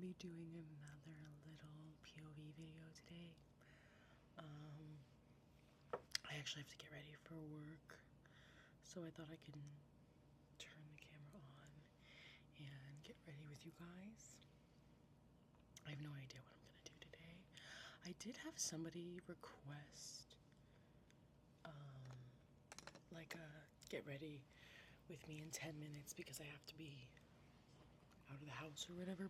be doing another little POV video today. I actually have to get ready for work, so I thought I could turn the camera on and get ready with you guys. I have no idea what I'm gonna do today. I did have somebody request like a get ready with me in 10 minutes because I have to be out of the house or whatever,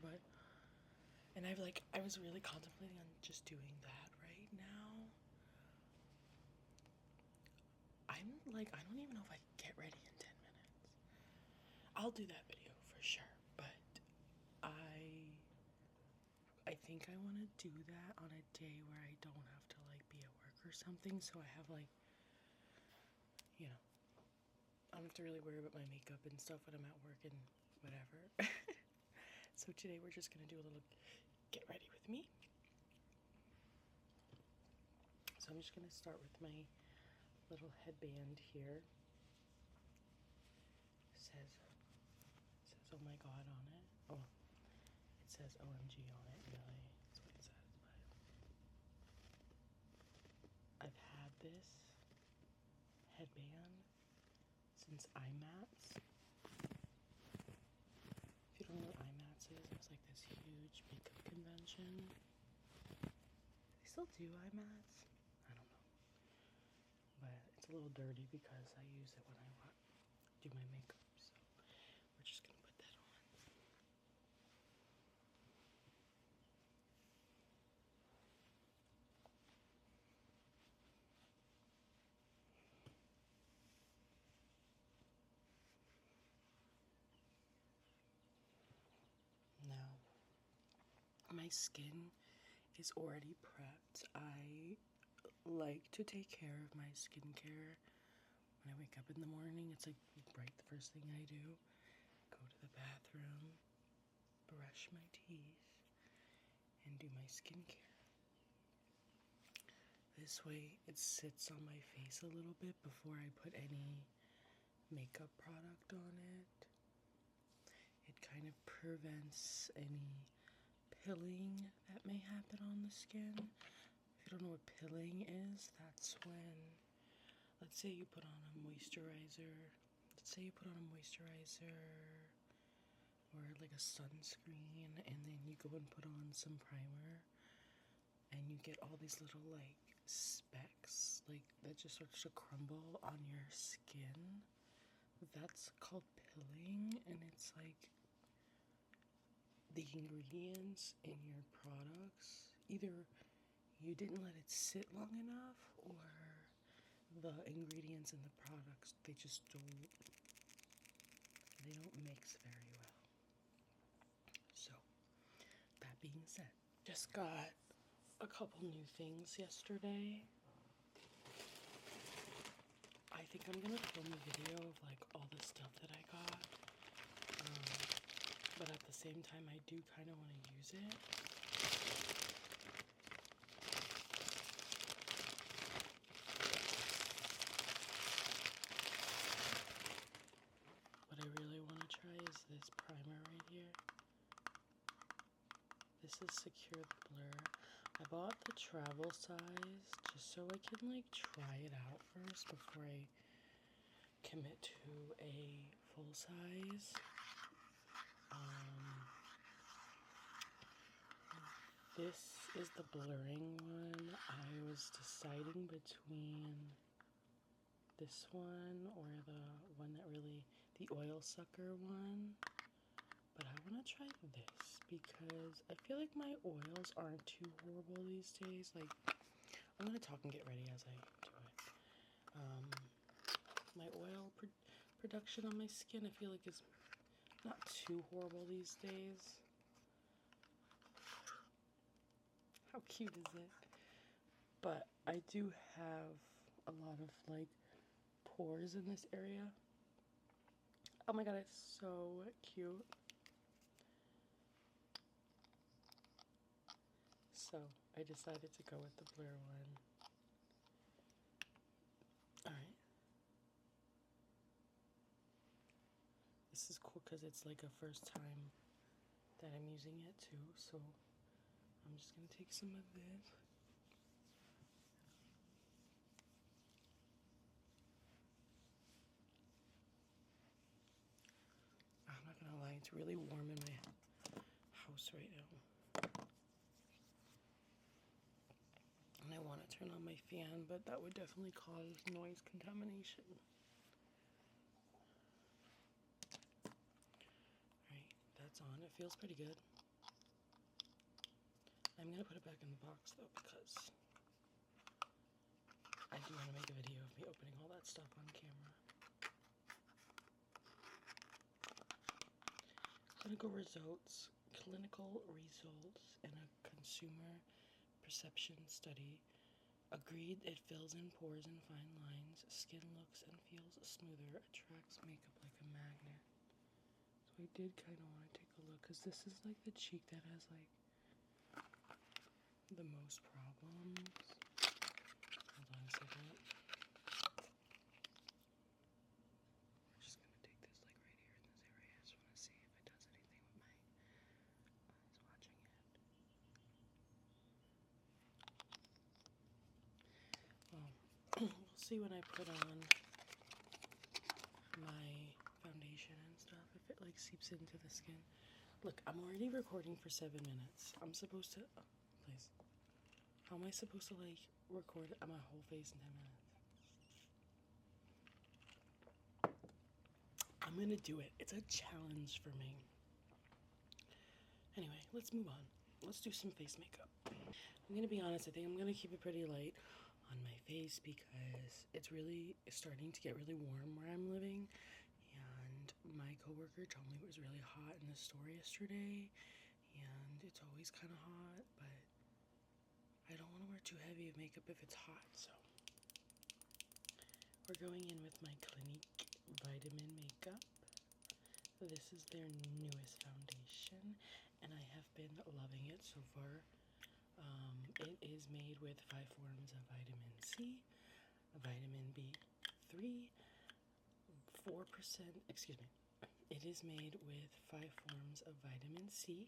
and I was really contemplating on just doing that right now. I'm like, I don't even know if I can get ready in 10 minutes. I'll do that video for sure, but I think I want to do that on a day where I don't have to like be at work or something, so I have like, you know, I don't have to really worry about my makeup and stuff when I'm at work and whatever. So today we're just gonna do a little get ready with me. So I'm just gonna start with my little headband here. It says oh my god on it. Oh, it says OMG on it, really. That's what it says, but I've had this headband since IMATS. If you don't know what IMATS is, it was like this huge makeup convention. They still do IMATS? I don't know. But it's a little dirty because I use it when I want to do my makeup, so we're just gonna put that on. Now, my skin is already prepped. I like to take care of my skincare when I wake up in the morning. It's like right the first thing I do. Go to the bathroom, brush my teeth, and do my skincare. This way it sits on my face a little bit before I put any makeup product on it. It kind of prevents any pilling that may happen on the skin. If you don't know what pilling is, that's when, let's say you put on a moisturizer, or like a sunscreen, and then you go and put on some primer, and you get all these little like specks, like that just starts to crumble on your skin. That's called pilling, and it's like the ingredients in your products, either you didn't let it sit long enough, or the ingredients in the products, they don't mix very well. So, that being said, just got a couple new things yesterday. I think I'm gonna film a video of like all the stuff that I got, but at the same time I do kind of want to use it. What I really want to try is this primer right here. This is Secure the Blur. I bought the travel size just so I can like try it out first before I commit to a full size. This is the blurring one. I was deciding between this one or the one that really, the oil sucker one. But I want to try this because I feel like my oils aren't too horrible these days. Like, I'm going to talk and get ready as I do it. My oil production on my skin, I feel like is not too horrible these days. How cute is it? But I do have a lot of like pores in this area. Oh my god, it's so cute. So I decided to go with the blur one. Alright. This is cool because it's like a first time that I'm using it too, so I'm just gonna take some of this. I'm not gonna lie, it's really warm in my house right now. And I want to turn on my fan, but that would definitely cause noise contamination. Alright, that's on. It feels pretty good. I'm gonna put it back in the box though, because I do want to make a video of me opening all that stuff on camera. Clinical results in a consumer perception study agreed it fills in pores and fine lines, skin looks and feels smoother, attracts makeup like a magnet. So I did kind of want to take a look, because this is like the cheek that has like the most problems. Hold on a second. We're just gonna take this like right here in this area. I just want to see if it does anything with my eyes watching it. Well, we'll see when I put on my foundation and stuff, if it like seeps into the skin. Look, I'm already recording for 7 minutes. I'm supposed to, oh, please. How am I supposed to like record my whole face in 10 minutes? I'm gonna do it. It's a challenge for me. Anyway, let's move on. Let's do some face makeup. I'm gonna be honest, I think I'm gonna keep it pretty light on my face because it's really starting to get really warm where I'm living. And my coworker told me it was really hot in the store yesterday, and it's always kind of hot, but I don't want to wear too heavy of makeup if it's hot, so we're going in with my Clinique Vitamin Makeup. This is their newest foundation, and I have been loving it so far. It is made with 5 forms of vitamin C, vitamin B3, 4%, excuse me. It is made with 5 forms of vitamin C,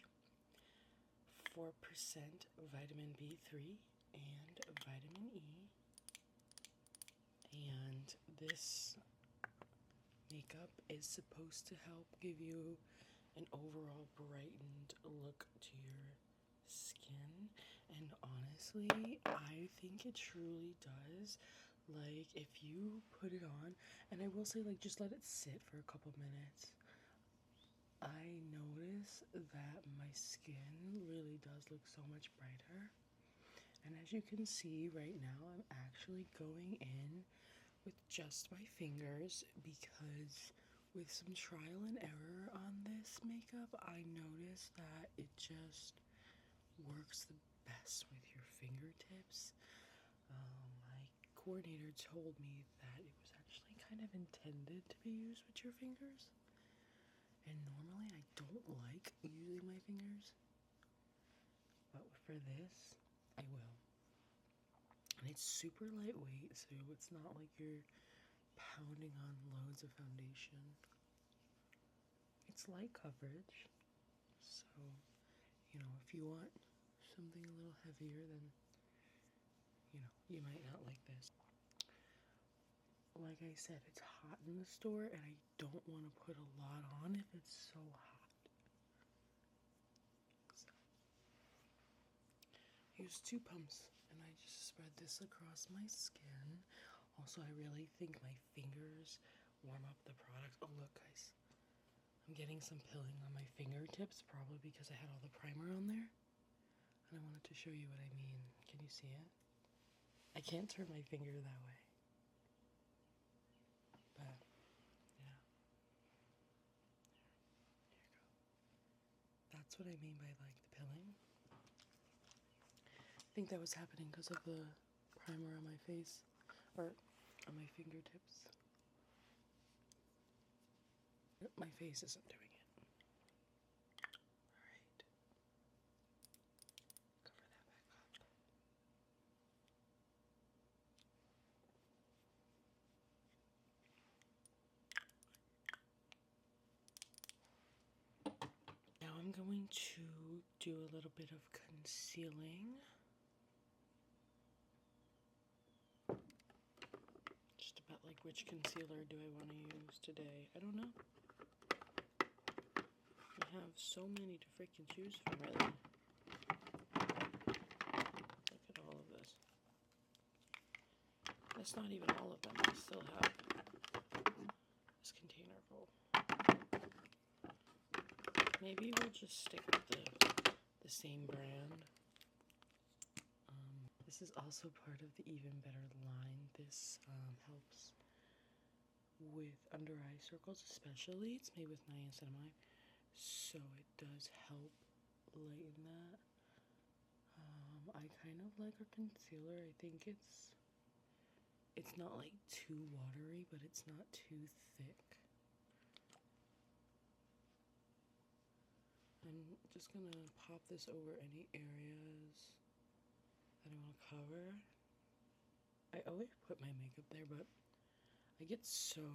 4% vitamin B3, and vitamin E. And this makeup is supposed to help give you an overall brightened look to your skin, and honestly, I think it truly does. Like, if you put it on, and I will say, like, just let it sit for a couple minutes, I notice that my skin really does look so much brighter. And as you can see right now, I'm actually going in with just my fingers, because with some trial and error on this makeup, I noticed that it just works the best with your fingertips. My coordinator told me that it was actually kind of intended to be used with your fingers, and normally I don't like using my fingers, but for this, I will. And it's super lightweight, so it's not like you're pounding on loads of foundation. It's light coverage, so, you know, if you want something a little heavier, then, you know, you might not like this. Like I said, it's hot in the store, and I don't want to put a lot on if it's so hot. So, I use 2 pumps, and I just spread this across my skin. Also, I really think my fingers warm up the product. Oh, look, guys. I'm getting some pilling on my fingertips, probably because I had all the primer on there. And I wanted to show you what I mean. Can you see it? I can't turn my finger that way. But, yeah. Here you go. That's what I mean by, like, the pilling. I think that was happening because of the primer on my face, or on my fingertips. My face isn't doing it. Alright. Cover that back up. Now I'm I'm going to do a little bit of concealing. Just about like which concealer do I want to use today? I don't know. I have so many to freaking choose from, really. Look at all of this. That's not even all of them. I still have this container full. Maybe we'll just stick with the same brand. This is also part of the Even Better line. This helps with under eye circles especially. It's made with niacinamide, so it does help lighten that. I kind of like our concealer. I think it's not like too watery, but it's not too thick. I'm just gonna pop this over any areas that I want to cover. I always put my makeup there, but I get so,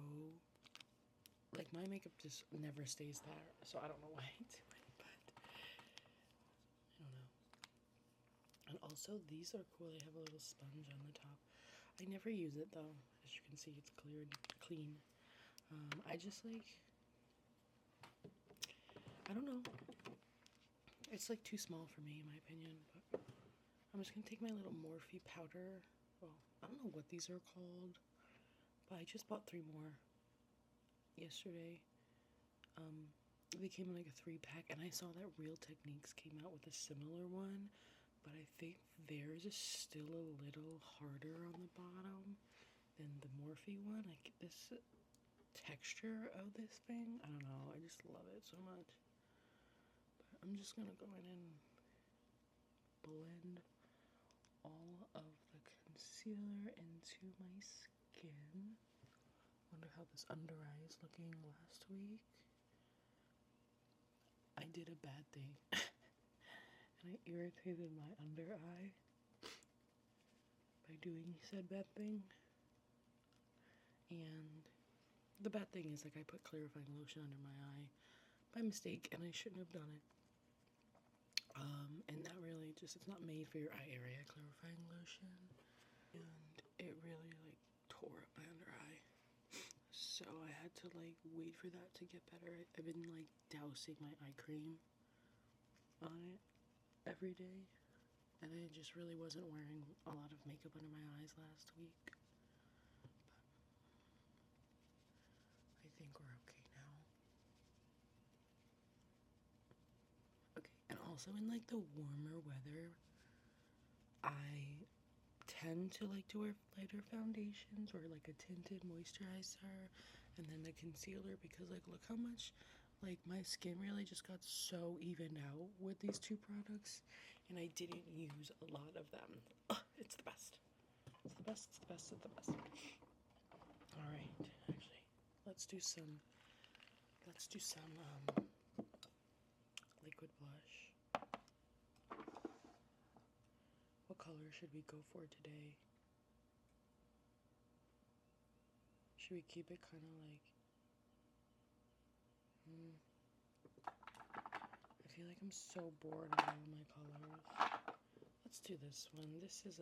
like, my makeup just never stays there, so I don't know why I do it, but I don't know. And also, these are cool. They have a little sponge on the top. I never use it, though. As you can see, it's clear and clean. I just, like, I don't know. It's, like, too small for me, in my opinion, but I'm just gonna take my little Morphe powder. Well, I don't know what these are called, but I just bought 3 more yesterday. They came in like a 3-pack, and I saw that Real Techniques came out with a similar one, but I think theirs is still a little harder on the bottom than the Morphe one. Like, this texture of this thing, I don't know, I just love it so much. But I'm just gonna go in and blend all of the concealer into my skin. Wonder how this under eye is looking last week. I did a bad thing and I irritated my under eye by doing said bad thing. And the bad thing is, like, I put clarifying lotion under my eye by mistake, and I shouldn't have done it. And that really just, it's not made for your eye area, clarifying lotion. And it really, like, tore up my under eye. So I had to, like, wait for that to get better. I've been, like, dousing my eye cream on it every day. And I just really wasn't wearing a lot of makeup under my eyes last week. But I think we're okay now. Okay, and also in, like, the warmer weather, I tend to like to wear lighter foundations or like a tinted moisturizer and then the concealer, because, like, look how much, like, my skin really just got so evened out with these 2 products, and I didn't use a lot of them. Ugh, it's the best. It's the best, it's the best, it's the best. Alright, actually, let's do some liquid blush. What color should we go for today? Should we keep it kind of like, I feel like I'm so bored of all my colors. Let's do this one. This is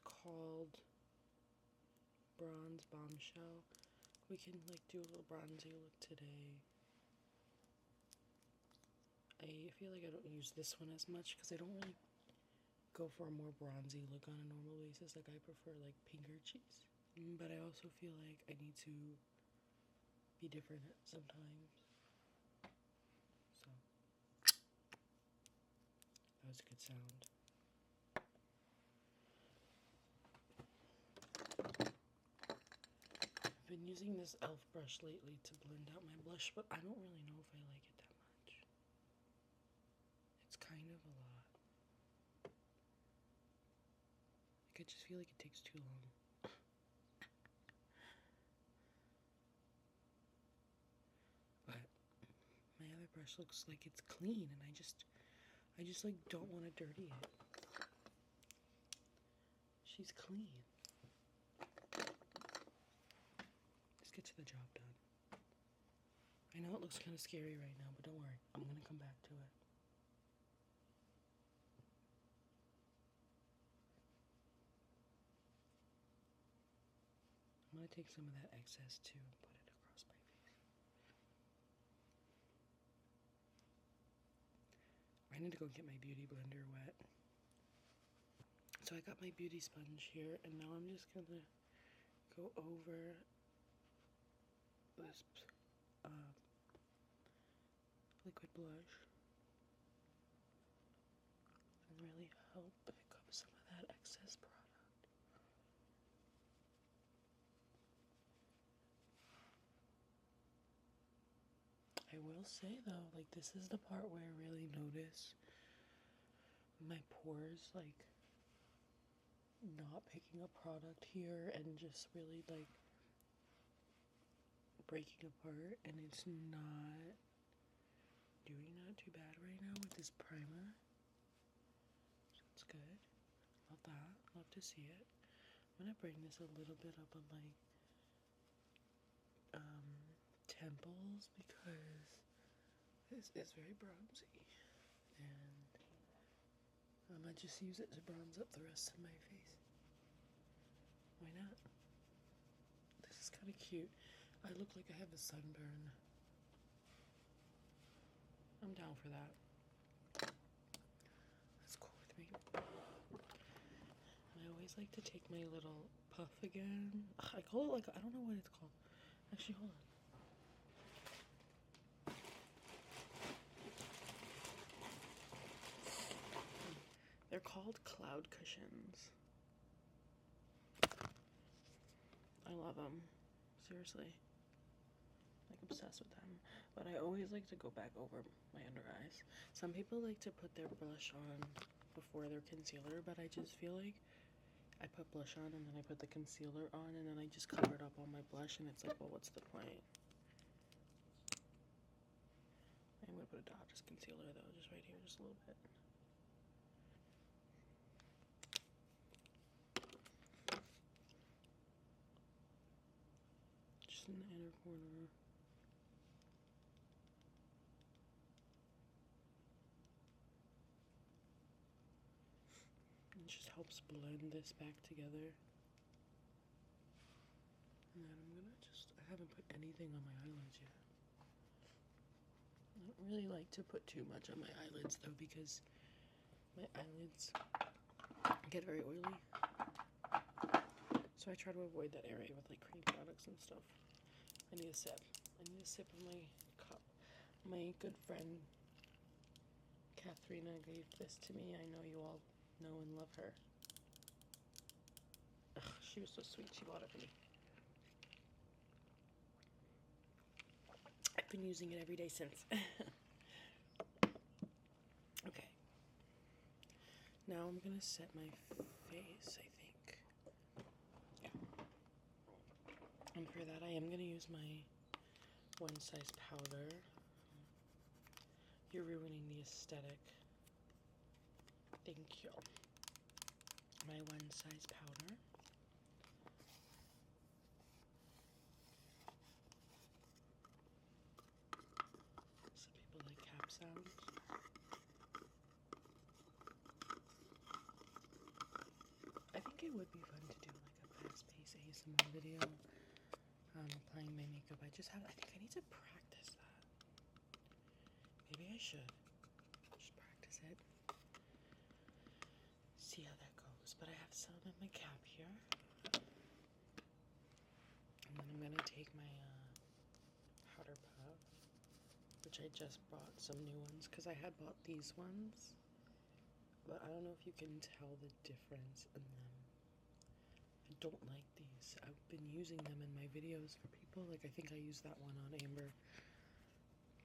called Bronze Bombshell. We can, like, do a little bronzy look today. I feel like I don't use this one as much because I don't really go for a more bronzy look on a normal basis. Like, I prefer, like, pinker cheeks. But I also feel like I need to be different sometimes. So, that was a good sound. I've been using this e.l.f. brush lately to blend out my blush, but I don't really know if I like it that much. It's kind of a lot. Like, I just feel like it takes too long. But my other brush looks like it's clean, and I just like don't want to dirty it. She's clean. Let's get to the job done. I know it looks kind of scary right now, but don't worry. I'm going to come back to it. I'm going to take some of that excess too and put it across my face. I need to go get my beauty blender wet. So I got my beauty sponge here, and now I'm just going to go over this liquid blush and really help pick up some of that excess product. I will say though, like this is the part where I really notice my pores like not picking up product here and just really like breaking apart, and it's not doing that too bad right now with this primer. So it's good. Love that. Love to see it. I'm gonna bring this a little bit up on my temples because this is very bronzy, and I might just use it to bronze up the rest of my face. Why not? This is kind of cute. I look like I have a sunburn. I'm down for that. That's cool with me. And I always like to take my little puff again. I call it like, I don't know what it's called. Actually, hold on. They're called cloud cushions. I love them. Seriously. Like, obsessed with them. But I always like to go back over my under eyes. Some people like to put their blush on before their concealer, but I just feel like I put blush on and then I put the concealer on and then I just cover it up on my blush, and it's like, well, what's the point? I'm gonna put a dot as concealer though, just right here, just a little bit. Just in the inner corner. It just helps blend this back together. And then I'm gonna I haven't put anything on my eyelids yet. I don't really like to put too much on my eyelids though, because my eyelids get very oily. So I try to avoid that area with like cream products and stuff. I need a sip. I need a sip of my cup. My good friend Katharina gave this to me. I know you all know and love her. Ugh, she was so sweet. She bought it for me. I've been using it every day since. Okay. Now I'm gonna set my face, I think. Yeah. And for that, I am gonna use my One Size powder. You're ruining the aesthetic. Thank you. My One Size powder. Some people like cap sounds. I think it would be fun to do like a fast-paced ASMR video. Applying my makeup. I think I need to practice that. Maybe I should. Just practice it. See how that goes. But I have some in my cap here. And then I'm gonna take my powder puff, which I just bought some new ones because I had bought these ones, but I don't know if you can tell the difference in them. I don't like these. I've been using them in my videos for people. Like, I think I used that one on Amber.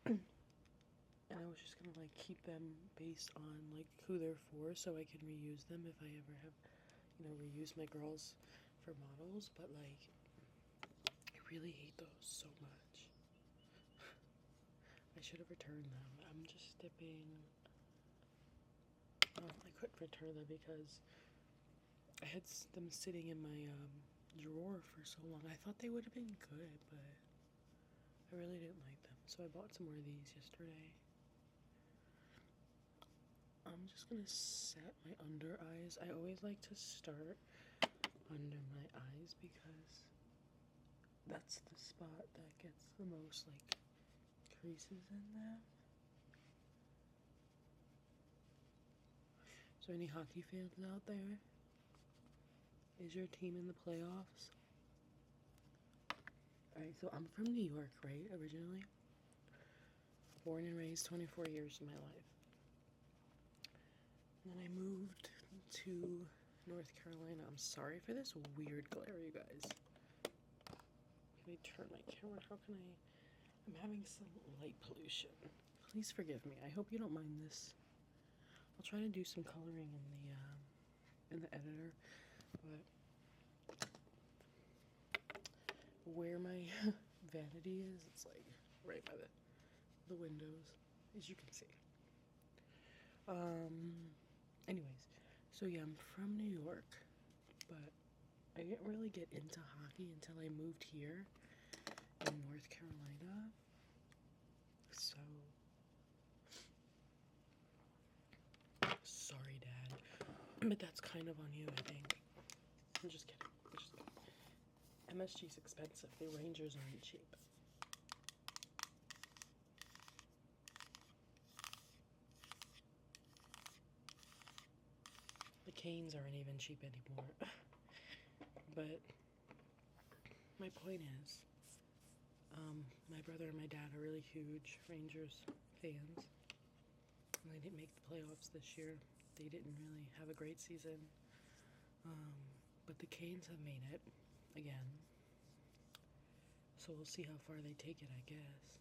And I was just gonna like keep them based on like who they're for, so I can reuse them if I ever have, reuse my girls for models. But like, I really hate those so much. I should have returned them. I'm just dipping. Oh, I couldn't return them because I had them sitting in my drawer for so long. I thought they would have been good, but I really didn't like them. So I bought some more of these yesterday. I'm just gonna set my under eyes. I always like to start under my eyes because that's the spot that gets the most like creases in them. So any hockey fans out there? Is your team in the playoffs? Alright, so I'm from New York, right, originally? Born and raised 24 years of my life. And then I moved to North Carolina. I'm sorry for this weird glare, you guys. Can I turn my camera? How can I? I'm having some light pollution. Please forgive me. I hope you don't mind this. I'll try to do some coloring in the editor, but where my vanity is, it's like right by the windows, as you can see. Anyways, so yeah, I'm from New York, but I didn't really get into hockey until I moved here in North Carolina. So, sorry, Dad, but that's kind of on you, I think. I'm just kidding. MSG's expensive. The Rangers aren't cheap. The Canes aren't even cheap anymore. But my point is, my brother and my dad are really huge Rangers fans. And they didn't make the playoffs this year. They didn't really have a great season. But the Canes have made it again. So we'll see how far they take it, I guess.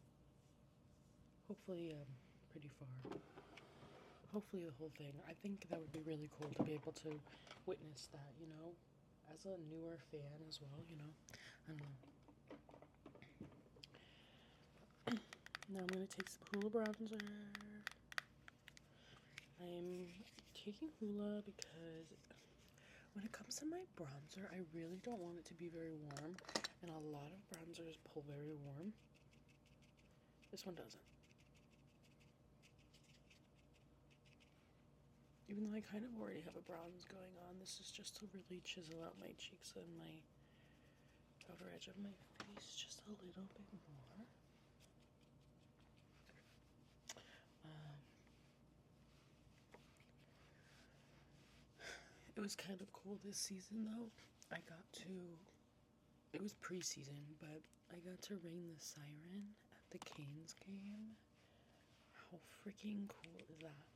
Hopefully, pretty far. Hopefully the whole thing. I think that would be really cool to be able to witness that, you know, as a newer fan as well, you know. I don't know. Now I'm going to take some Hoola bronzer. I'm taking Hoola because when it comes to my bronzer, I really don't want it to be very warm. And a lot of bronzers pull very warm. This one doesn't. Even though I kind of already have a bronze going on, this is just to really chisel out my cheeks and my outer edge of my face just a little bit more. It was kind of cool this season though. It was preseason, but I got to ring the siren at the Canes game. How freaking cool is that?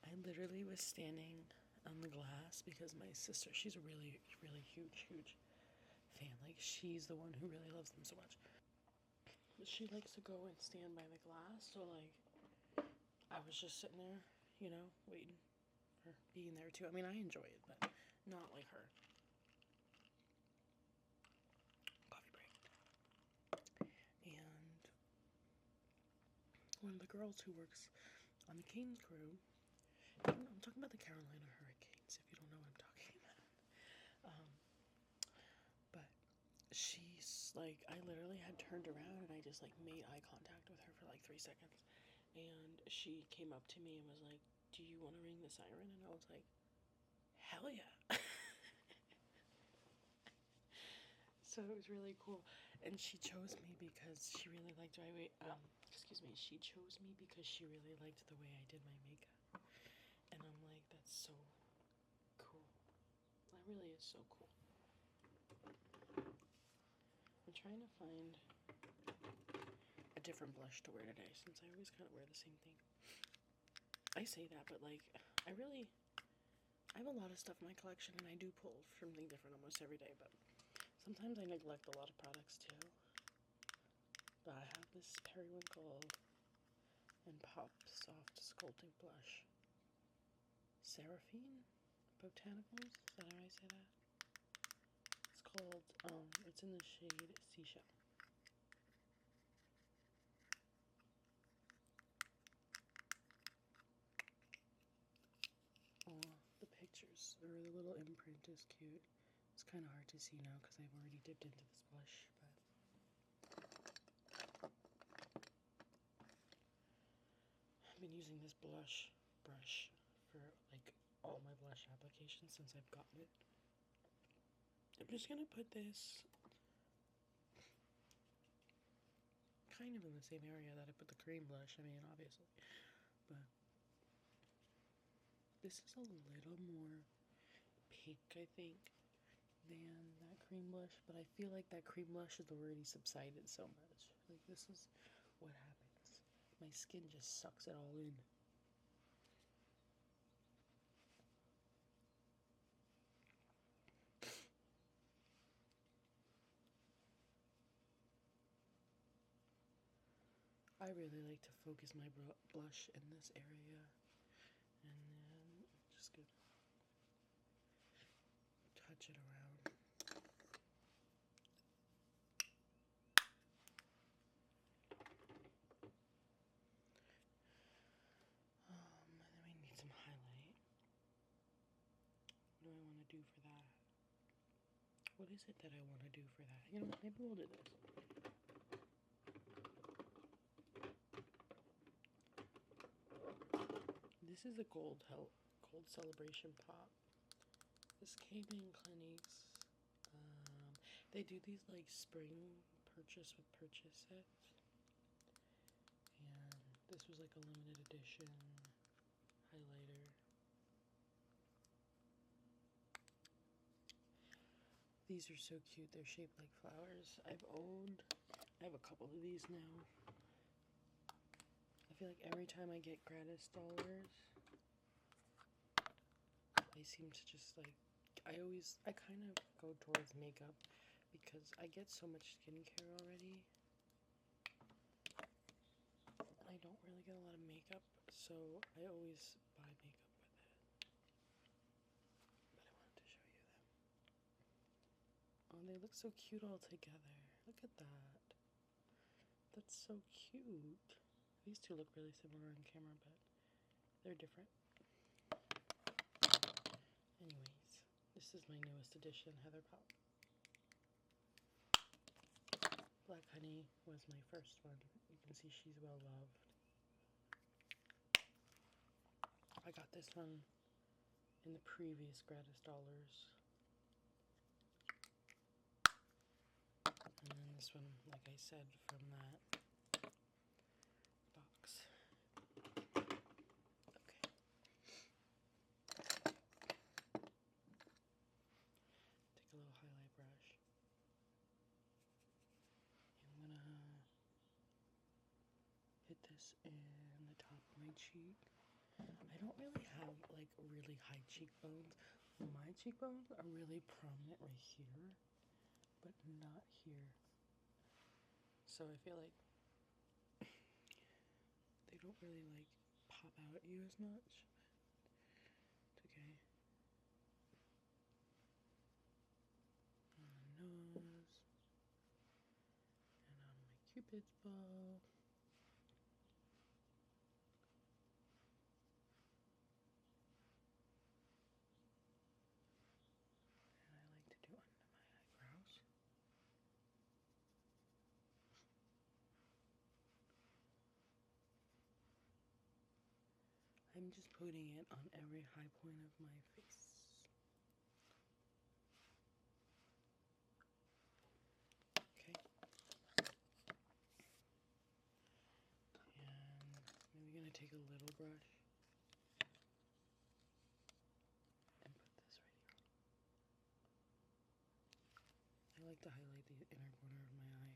I literally was standing on the glass because my sister, she's a really, really huge fan. Like, she's the one who really loves them so much. But she likes to go and stand by the glass, so like, I was just sitting there, you know, waiting for being there too. I mean, I enjoy it, but not like her. Coffee break. And one of the girls who works on the Canes crew, I'm talking about the Carolina Hurricanes, if you don't know what I'm talking about. But she's like, I literally had turned around and I just like made eye contact with her for like 3 seconds. And she came up to me and was like, "Do you want to ring the siren?" And I was like, hell yeah. So it was really cool. And she chose me because she really liked she chose me because she really liked the way I did my makeup. And I'm like, that's so cool. That really is so cool. I'm trying to find a different blush to wear today since I always kind of wear the same thing. I say that, but like, I have a lot of stuff in my collection and I do pull something different almost every day, but sometimes I neglect a lot of products too. But I have this Periwinkle and Pop Soft Sculpting Blush. Seraphine Botanicals? Is that how I say that? It's called, it's in the shade Seashell. Oh, the pictures, or the little imprint is cute. It's kind of hard to see now because I've already dipped into this blush, but using this blush brush for like all my blush applications since I've gotten it. I'm just gonna put this kind of in the same area that I put the cream blush, I mean, obviously, but this is a little more pink, I think, than that cream blush, but I feel like that cream blush has already subsided so much. Like, this is what happens. My skin just sucks it all in. I really like to focus my blush in this area, and then just gonna touch it around. And then we need some highlight. What do I want to do for that? What is it that I want to do for that? You know what? Maybe we'll do this. This is a gold celebration pop. This came in clinics. They do these like spring purchase with purchase sets, and this was like a limited edition highlighter. These are so cute. They're shaped like flowers. I have a couple of these now. I feel like every time I get gratis dollars, I seem to just like, I kind of go towards makeup because I get so much skincare already. And I don't really get a lot of makeup, so I always buy makeup with it. But I wanted to show you them. Oh, they look so cute all together. Look at that. That's so cute. These two look really similar on camera, but they're different. Anyways, this is my newest edition, Heather Pop. Black Honey was my first one. You can see she's well loved. I got this one in the previous gratis dollars. And then this one, like I said, from that box. Okay. Take a little highlight brush. I'm gonna hit this in the top of my cheek. I don't really have like really high cheekbones. My cheekbones are really prominent right here, but not here. So I feel like they don't really like pop out at you as much. It's okay. On the nose. And on my cupid's bow. And I like to do under my eyebrows. I'm just putting it on every high point of my face. Okay. And then we're gonna take a little brush and put this right here. I like to highlight the inner corner of my eye.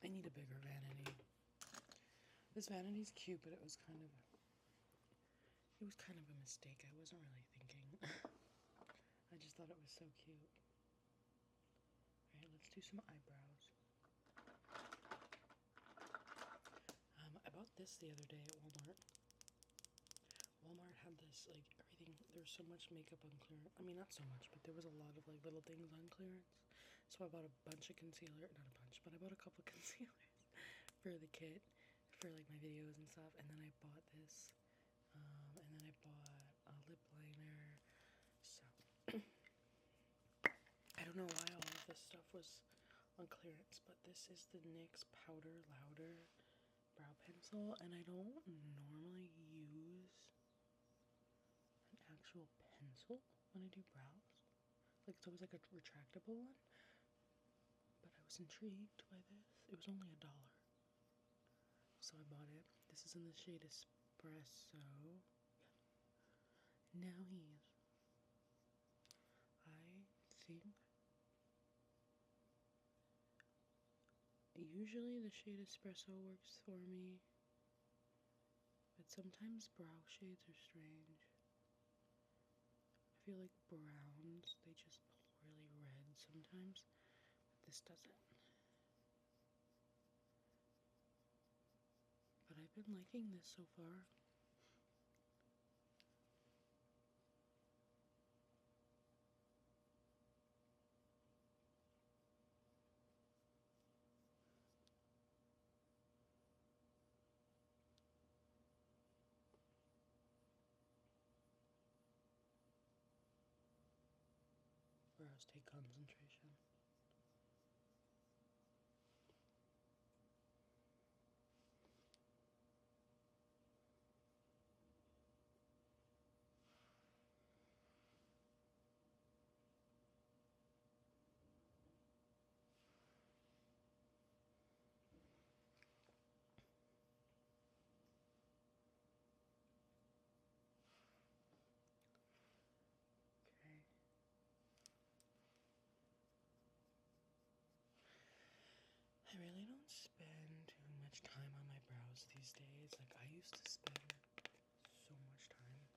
I need a bigger vanity. This vanity's cute, but it was kind of a mistake. I wasn't really thinking. I just thought it was so cute. Alright, let's do some eyebrows. I bought this the other day at Walmart. Walmart had had this, like, everything, there was so much makeup on clearance. I mean, not so much, but there was a lot of, like, little things on clearance. So I bought a bunch of concealer, not a bunch, but I bought a couple of concealers for the kit, for, like, my videos and stuff. And then I bought this, and then I bought a lip liner. So, I don't know why all of this stuff was on clearance, but this is the NYX Powder Louder brow pencil, and I don't normally use an actual pencil when I do brows. Like, it's always like a retractable one, but I was intrigued by this. It was only $1, so I bought it. This is in the shade Espresso. Now I think usually the shade Espresso works for me, but sometimes brow shades are strange. I feel like browns, they just pull really red sometimes, but this doesn't. But I've been liking this so far. Brows take concentration. Okay. I really don't spend too much time on my brows these days. Like, I used to spend so much time,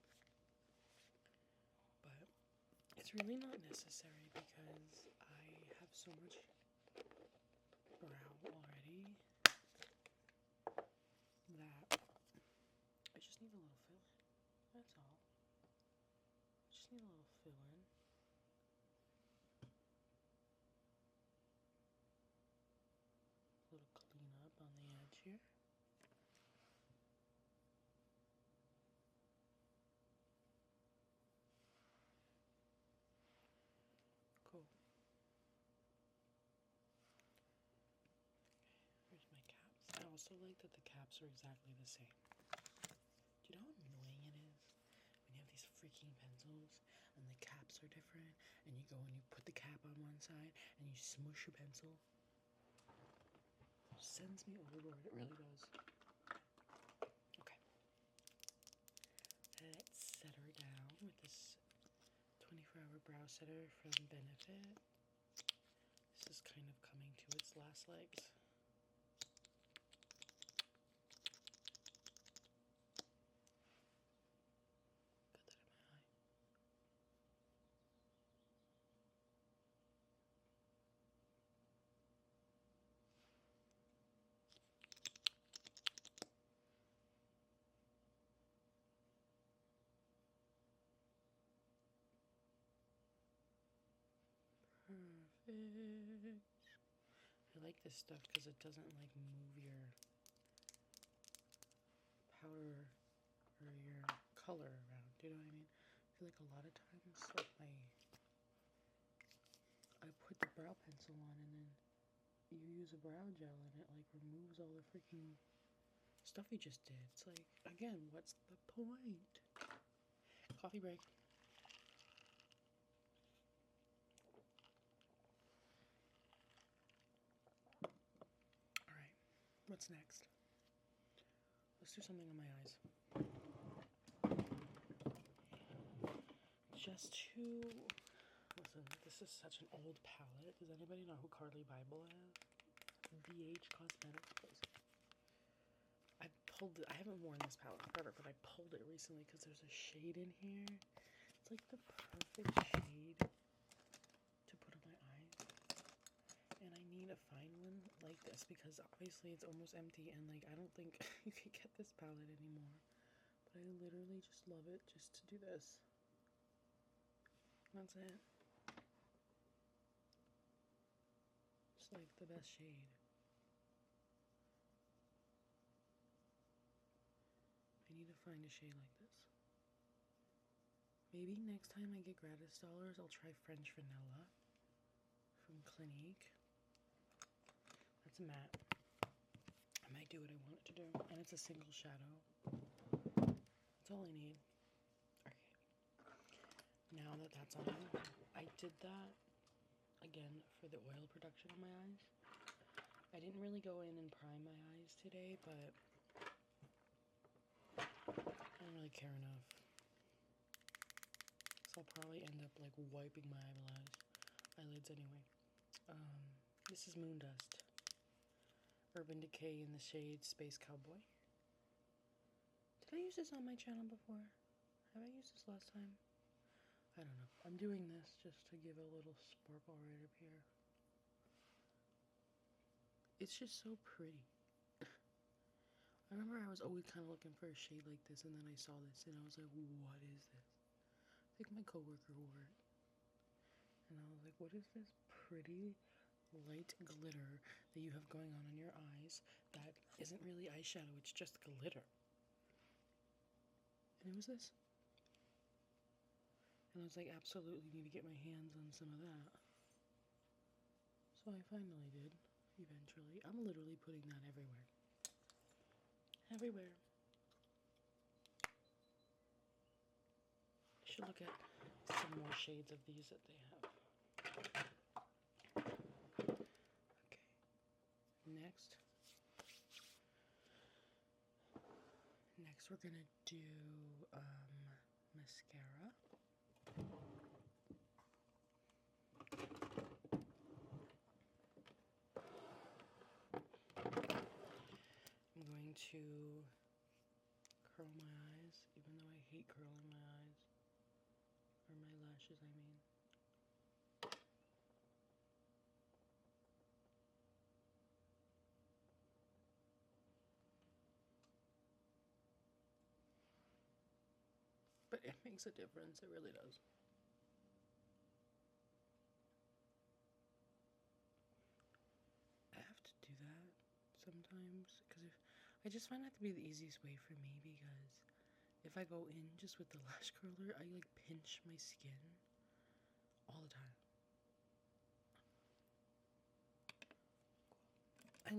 but it's really not necessary because I have so much brow already that I just need a little fill in. That's all. I just need a little fill in. A little clean up on the edge here. Cool. Here's my caps. I also like that the caps are exactly the same. Do you know how annoying it is when you have these freaking pencils and the caps are different, and you go and you put the cap on one side and you smush your pencil? It sends me overboard. It really does. Okay. Let's set her down with this 24-hour brow setter from Benefit. This is kind of coming to its last legs. Got that in my eye. Perfect. I like this stuff because it doesn't like move your powder or your color around. Do you know what I mean? I feel like a lot of times, like I put the brow pencil on and then you use a brow gel and it like removes all the freaking stuff you just did. It's like, again, what's the point? Coffee break. Alright, what's next? Let's do something on my eyes. Just to... Listen, this is such an old palette. Does anybody know who Carly Bible is? BH Cosmetics, please. I pulled it. I haven't worn this palette forever, but I pulled it recently because there's a shade in here. It's like the perfect shade to put on my eyes. And I need a fine one like this because obviously it's almost empty and like I don't think you can get this palette anymore. But but I literally just love it just to do this. That's it. It's like the best shade. I need to find a shade like this. Maybe next time I get gratis dollars, I'll try French Vanilla from Clinique. That's a matte. I might do what I want it to do. And it's a single shadow. That's all I need. Okay. Now that that's on, I did that again for the oil production on my eyes. I didn't really go in and prime my eyes today, but I don't really care enough. So I'll probably end up like wiping my eyelids anyway. This is Moon Dust. Urban Decay in the shade Space Cowboy. Did I use this on my channel before? Have I used this last time? I don't know. I'm doing this just to give a little sparkle right up here. It's just so pretty. I remember I was always kind of looking for a shade like this, and then I saw this, and I was like, what is this? I think my coworker wore it. And I was like, what is this pretty light glitter that you have going on in your eyes that isn't really eyeshadow, it's just glitter? And it was this. And I was like, absolutely need to get my hands on some of that. So I finally did, eventually. I'm literally putting that everywhere. Everywhere. I should look at some more shades of these that they have. Okay. Next we're gonna do mascara. I'm going to curl my eyes, even though I hate curling my eyes. Or my lashes, I mean. But it makes a difference, it really does. I have to do that sometimes, because I just find that to be the easiest way for me, because if I go in just with the lash curler, I like pinch my skin all the time. I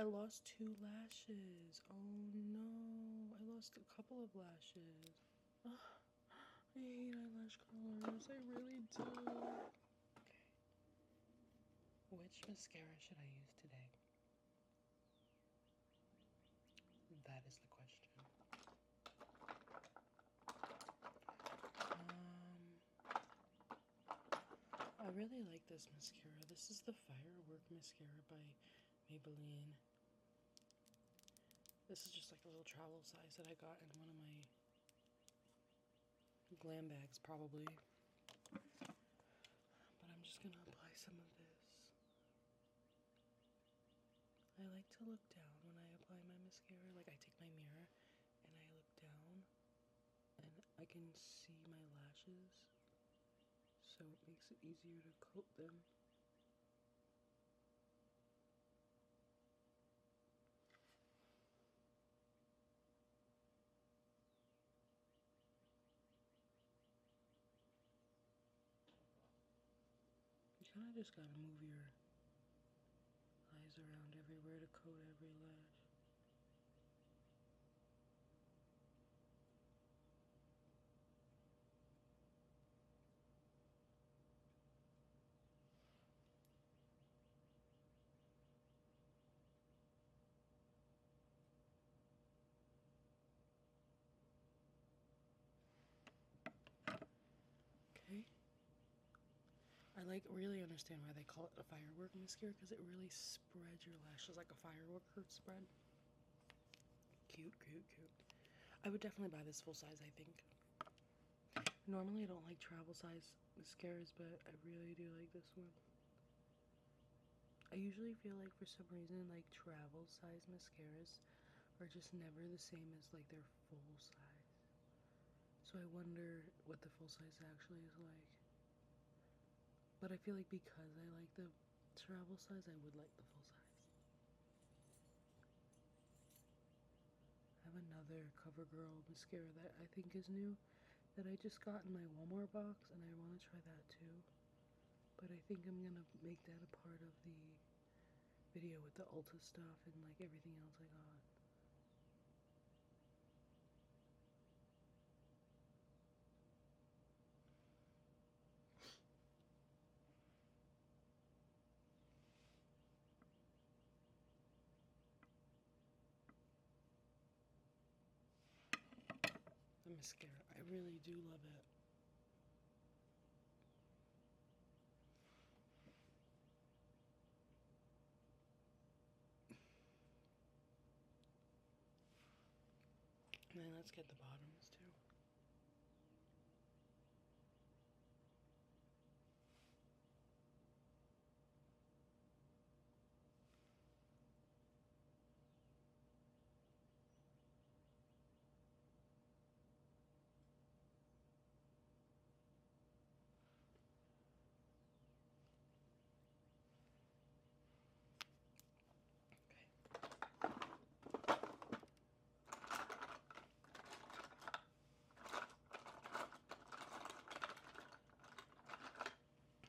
lost 2 lashes. Oh no, I lost a couple of lashes. Oh, I hate eyelash curlers, I really do. Okay. Which mascara should I use today? That is the question. I really like this mascara. This is the Firework Mascara by Maybelline. This is just like a little travel size that I got in one of my glam bags, probably. But I'm just gonna apply some of this. I like to look down when I apply my mascara. Like, I take my mirror and I look down and I can see my lashes, so it makes it easier to coat them. You kind of just gotta move your eyes around everywhere to coat every lash. Okay. I like really understand why they call it a firework mascara, because it really spreads your lashes like a firework spread. Cute, cute, cute. I would definitely buy this full size, I think. Normally I don't like travel size mascaras, but I really do like this one. I usually feel like for some reason like travel size mascaras are just never the same as like their full size. So I wonder what the full size actually is like. But I feel like because I like the travel size, I would like the full size. I have another CoverGirl mascara that I think is new that I just got in my Walmart box, and I want to try that too. But I think I'm gonna make that a part of the video with the Ulta stuff and like everything else I got. The mascara, I really do love it. And then let's get the bottoms too.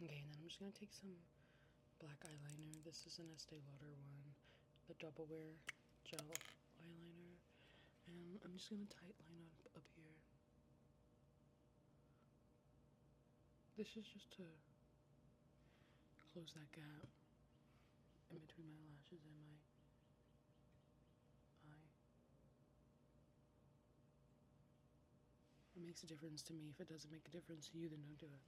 Okay, and then I'm just gonna take some black eyeliner. This is an Estee Lauder one, the Double Wear Gel eyeliner. And I'm just gonna tight line up here. This is just to close that gap in between my lashes and my eye. It makes a difference to me. If it doesn't make a difference to you, then don't do it.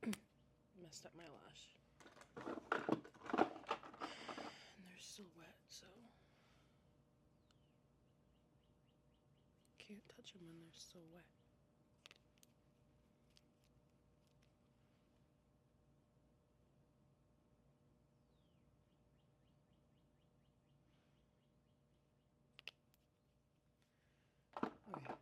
I messed up my lash. And they're still wet, so can't touch them when they're still wet. Okay.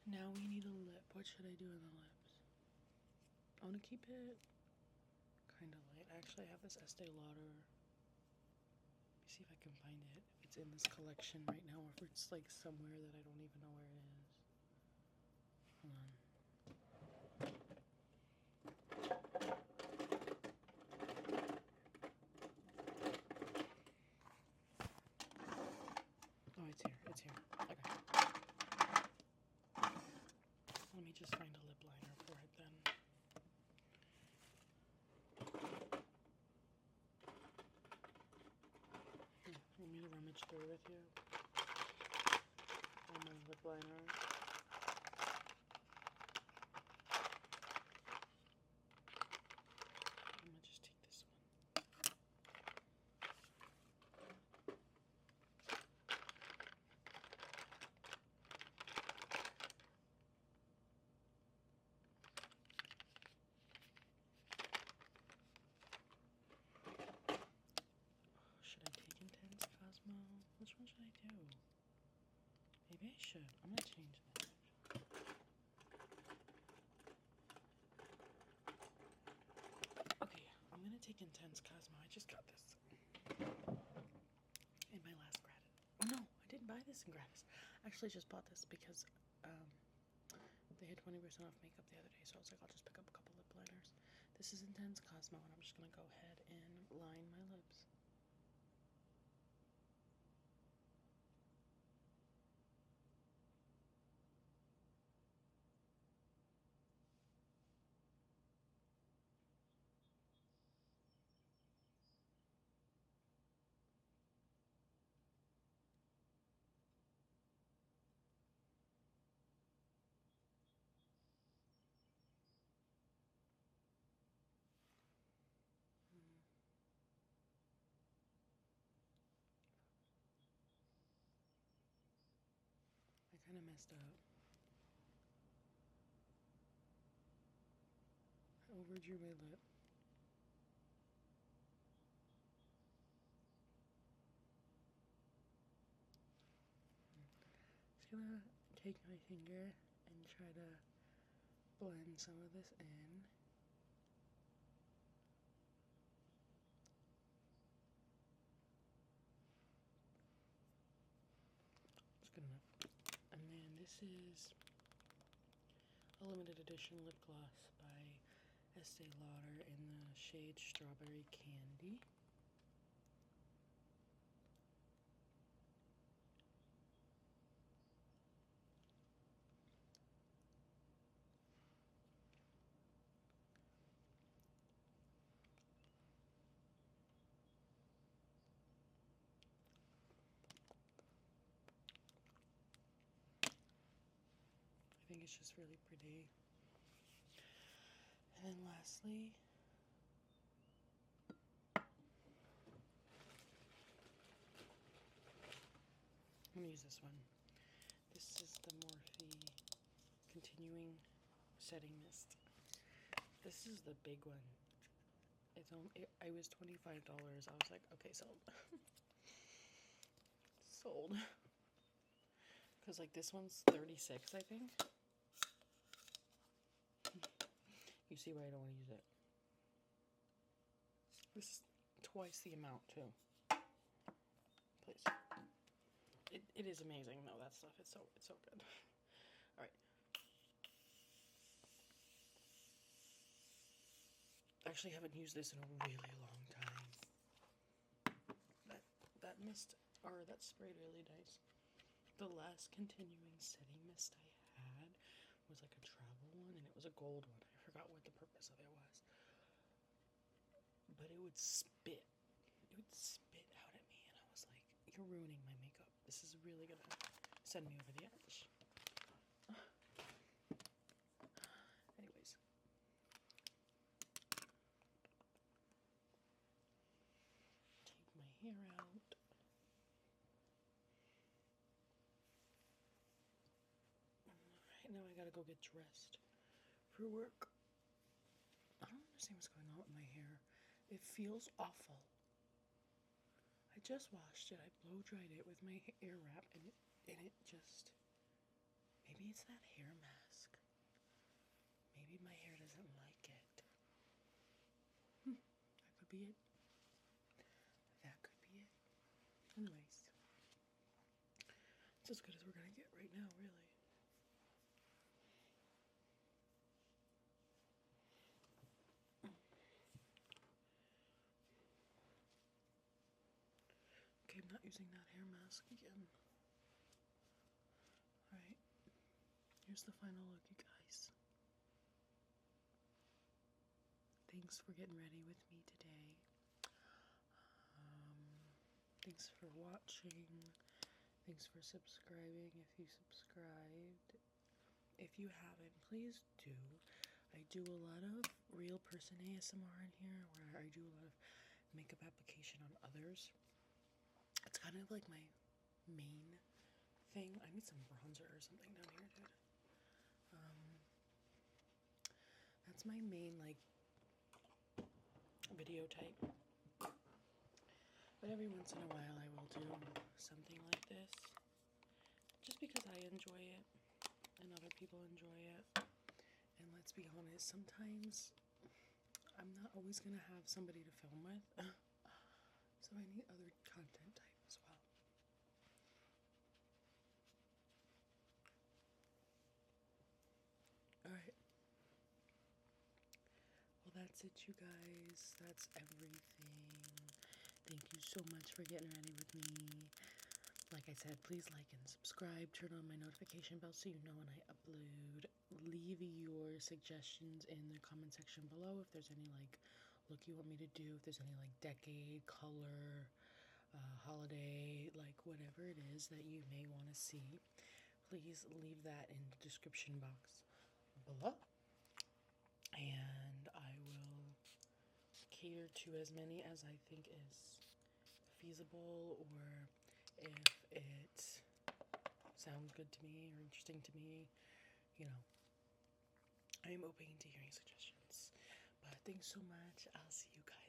And now we need a lip. What should I do in the lips? I want to keep it kind of light. Actually, I have this Estee Lauder. Let me see if I can find it. If it's in this collection right now, or if it's like somewhere that I don't even know where it is. Hold on. Oh, it's here. It's here. Okay. Let me just find a lip liner for it then. You want me to rummage through with you? Oh, my lip liner. I'm gonna just take this one. Should I take Intense Cosmo? Which one should I do? Maybe I should. I'm gonna change that. Okay, I'm gonna take Intense Cosmo. I just got this in my last gratis. Oh no, I didn't buy this in gratis. I actually just bought this because they had 20% off makeup the other day, so I was like, I'll just pick up a couple lip liners. This is Intense Cosmo, and I'm just gonna go ahead and line my lips. of messed up. I overdrew my lip. Just gonna take my finger and try to blend some of this in. It's good enough. And then this is a limited edition lip gloss by Estee Lauder in the shade Strawberry Candy. I think it's just really pretty. And then lastly, I'm gonna use this one. This is the Morphe Continuing Setting Mist. This is the big one. It's only, it was $25. I was like, okay, sold. Sold. Because like this one's 36, I think. You see why I don't want to use it. This is twice the amount too. Please. It is amazing though, that stuff. It's so good. Alright. Actually haven't used this in a really long time. That mist, or that sprayed really nice. The last continuing setting mist I had was like a travel one, and it was a gold one. I forgot what the purpose of it was. But it would spit. It would spit out at me, and I was like, you're ruining my makeup. This is really gonna send me over the edge. Anyways. Take my hair out. Alright, now I gotta go get dressed for work. I don't understand what's going on with my hair. It feels awful. I just washed it. I blow dried it with my hair wrap, and it just, maybe it's that hair mask. Maybe my hair doesn't like it. That could be it. That could be it. Anyways, it's as good as we're gonna get right now, really. Okay, I'm not using that hair mask again. Alright, here's the final look, you guys. Thanks for getting ready with me today. Thanks for watching. Thanks for subscribing if you subscribed. If you haven't, please do. I do a lot of real person ASMR in here, where I do a lot of makeup application on others. It's kind of like my main thing. I need some bronzer or something down here, dude. That's my main, like, video type. But every once in a while I will do something like this, just because I enjoy it and other people enjoy it. And let's be honest, sometimes I'm not always gonna have somebody to film with, so I need other content type as well. Alright. Well, that's it, you guys. That's everything. Thank you so much for getting ready with me. Like I said, please like and subscribe. Turn on my notification bell so you know when I upload. Leave your suggestions in the comment section below if there's any like look you want me to do, if there's any like decade, color, holiday, like whatever it is that you may want to see. Please leave that in the description box below, and I will cater to as many as I think is feasible, or if it sounds good to me or interesting to me, you know, I am open to hearing suggestions. But thanks so much. I'll see you guys